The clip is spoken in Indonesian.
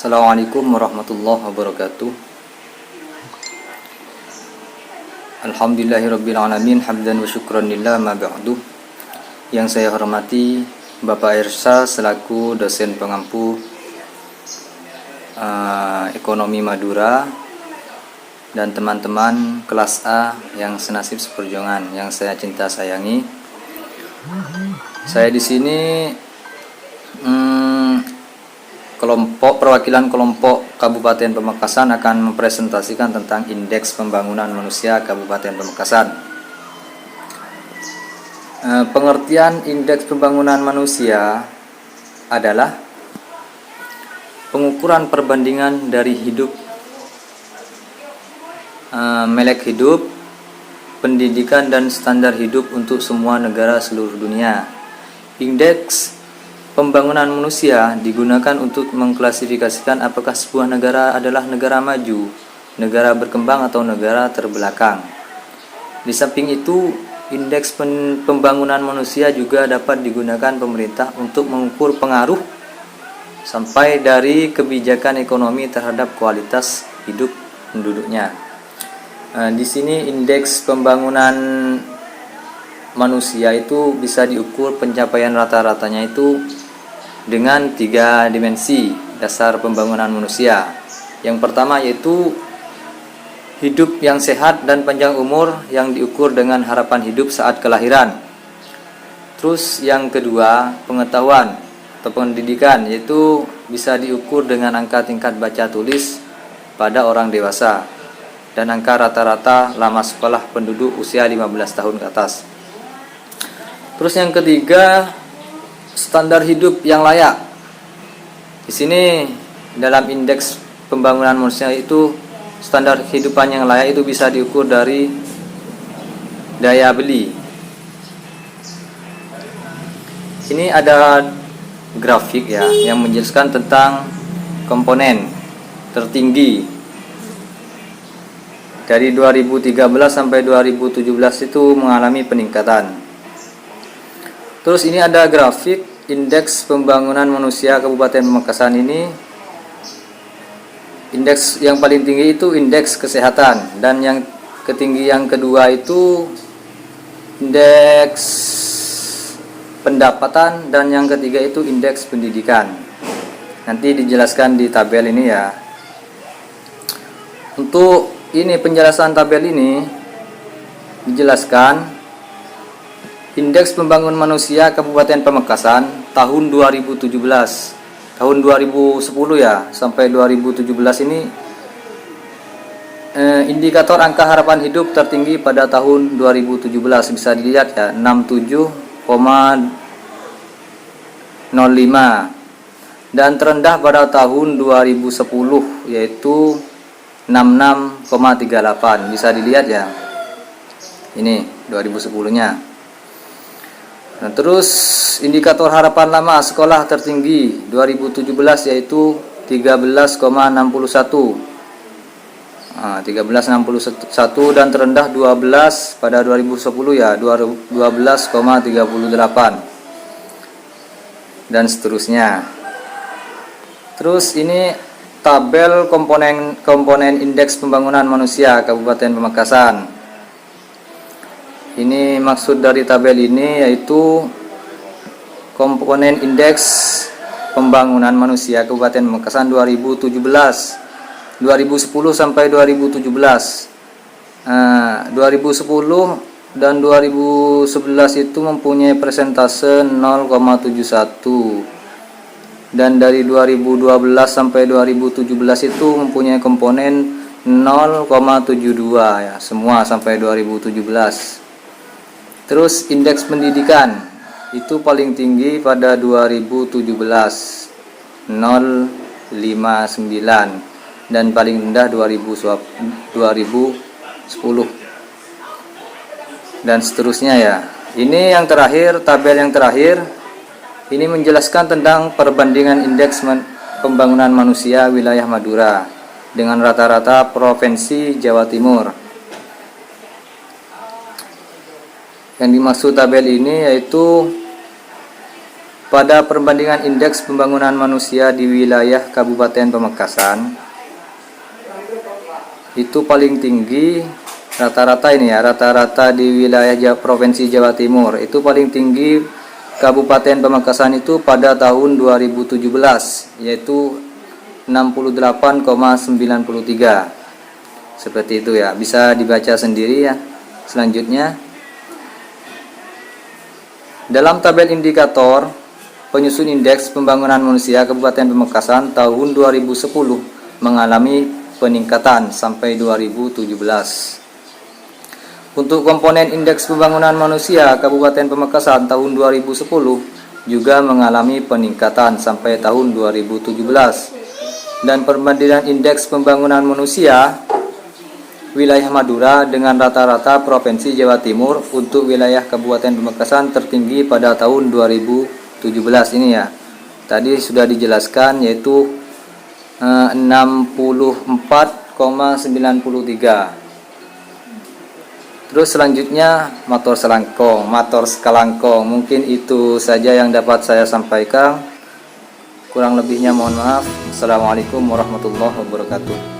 Assalamualaikum warahmatullahi wabarakatuh. Alhamdulillahirrabbilalamin. Hamdan wa syukran lillah ma ba'du. Yang saya hormati Bapak Irsa selaku dosen pengampu Ekonomi Madura dan teman-teman kelas A yang senasib seperjuangan yang saya cinta sayangi. Saya di sini perwakilan kelompok Kabupaten Pamekasan akan mempresentasikan tentang Indeks Pembangunan Manusia Kabupaten Pamekasan. Pengertian Indeks Pembangunan Manusia adalah pengukuran perbandingan dari hidup, melek hidup, pendidikan dan standar hidup untuk semua negara seluruh dunia. Indeks Pembangunan manusia digunakan untuk mengklasifikasikan apakah sebuah negara adalah negara maju, negara berkembang atau negara terbelakang. Di samping itu, indeks pembangunan manusia juga dapat digunakan pemerintah untuk mengukur pengaruh sampai dari kebijakan ekonomi terhadap kualitas hidup penduduknya. Di sini indeks pembangunan manusia itu bisa diukur pencapaian rata-ratanya itu dengan 3 dimensi dasar pembangunan manusia. Yang pertama yaitu hidup yang sehat dan panjang umur yang diukur dengan harapan hidup saat kelahiran. Terus yang kedua, pengetahuan atau pendidikan, yaitu bisa diukur dengan angka tingkat baca tulis pada orang dewasa dan angka rata-rata lama sekolah penduduk usia 15 tahun ke atas. Terus yang ketiga, standar hidup yang layak. Di sini dalam indeks pembangunan manusia itu standar kehidupan yang layak itu bisa diukur dari daya beli. Ini ada grafik ya yang menjelaskan tentang komponen tertinggi dari 2013 sampai 2017 itu mengalami peningkatan. Terus ini ada grafik indeks pembangunan manusia Kabupaten Pamekasan ini. Indeks yang paling tinggi itu indeks kesehatan, dan yang ketinggi yang kedua itu indeks pendapatan, dan yang ketiga itu indeks pendidikan. Nanti dijelaskan di tabel ini ya. Untuk ini penjelasan tabel ini dijelaskan Indeks Pembangunan Manusia Kabupaten Pamekasan tahun 2017, tahun 2010 ya, sampai 2017 ini indikator angka harapan hidup tertinggi pada tahun 2017 bisa dilihat ya, 67,05, dan terendah pada tahun 2010 yaitu 66,38. Bisa dilihat ya, ini 2010-nya. Nah, terus indikator harapan lama sekolah tertinggi 2017 yaitu 13,61. 13,61, dan terendah 12 pada 2010 ya, 12,38. Dan seterusnya. Terus ini tabel komponen indeks pembangunan manusia Kabupaten Pamekasan. Ini maksud dari tabel ini yaitu komponen indeks pembangunan manusia Kabupaten Pamekasan 2010 sampai 2017. 2010 dan 2011 itu mempunyai persentase 0,71, dan dari 2012 sampai 2017 itu mempunyai komponen 0,72 ya, semua sampai 2017. Terus indeks pendidikan itu paling tinggi pada 2017 0,59, dan paling rendah 2010, dan seterusnya ya. Ini yang terakhir, tabel yang terakhir ini menjelaskan tentang perbandingan indeks pembangunan manusia wilayah Madura dengan rata-rata provinsi Jawa Timur. Yang dimaksud tabel ini yaitu pada perbandingan indeks pembangunan manusia di wilayah Kabupaten Pamekasan, itu paling tinggi rata-rata ini ya, rata-rata di wilayah Provinsi Jawa Timur itu paling tinggi Kabupaten Pamekasan itu pada tahun 2017, yaitu 68,93. Seperti itu ya, bisa dibaca sendiri ya. Selanjutnya, dalam tabel indikator penyusun indeks pembangunan manusia Kabupaten Pamekasan tahun 2010 mengalami peningkatan sampai 2017. Untuk komponen indeks pembangunan manusia Kabupaten Pamekasan tahun 2010 juga mengalami peningkatan sampai tahun 2017. Dan perbandingan indeks pembangunan manusia wilayah Madura dengan rata-rata Provinsi Jawa Timur untuk wilayah Kabupaten Pamekasan tertinggi pada tahun 2017 ini ya. Tadi sudah dijelaskan, yaitu 64,93. Terus selanjutnya motor skalangkong. Mungkin itu saja yang dapat saya sampaikan. Kurang lebihnya mohon maaf. Assalamualaikum warahmatullahi wabarakatuh.